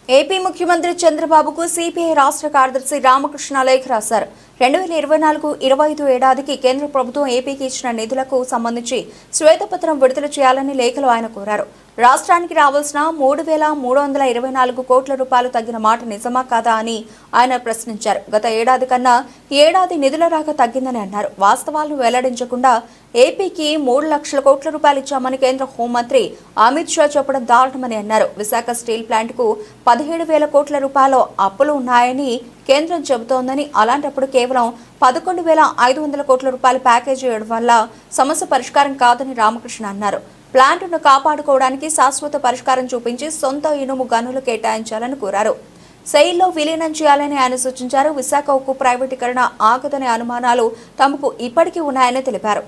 AP ముఖ్యమంత్రి చంద్రబాబుకు CPI రాష్ట్ర కార్యదర్శి రామకృష్ణ లేఖ రాశారు. 2024-25 ఏడాదికి కేంద్ర ప్రభుత్వం ఏపీకి ఇచ్చిన నిధులకు సంబంధించి శ్వేతపత్రం విడుదల చేయాలని లేఖలో ఆయన కోరారు. రాష్ట్రానికి రావాల్సిన 3,324 కోట్ల రూపాయలు తగ్గిన మాట నిజమా కాదా అని ఆయన ప్రశ్నించారు. గత ఏడాది కన్నా ఈ ఏడాది నిధుల రాక తగ్గిందని అన్నారు. వాస్తవాలను వెల్లడించకుండా ఏపీకి 3 లక్షల కోట్ల రూపాయలు ఇచ్చామని కేంద్ర హోంమంత్రి అమిత్ షా చెప్పడం దారుణమని అన్నారు. విశాఖ స్టీల్ ప్లాంట్ కు 17,000 కోట్ల రూపాయలు అప్పులు ఉన్నాయని కేంద్రం చెబుతోందని, అలాంటప్పుడు కేవలం 11,500 కోట్ల రూపాయల ప్యాకేజీ ఇవ్వడం వల్ల సమస్య పరిష్కారం కాదని రామకృష్ణ అన్నారు. ప్లాంట్ను కాపాడుకోవడానికి శాశ్వత పరిష్కారం చూపించి సొంత ఇనుము గనులు కేటాయించాలని కోరారు. సెయిల్లో విలీనం చేయాలని ఆయన సూచించారు. విశాఖ ఉక్కు ప్రైవేటీకరణ ఆగదనే అనుమానాలు తమకు ఇప్పటికీ ఉన్నాయని తెలిపారు.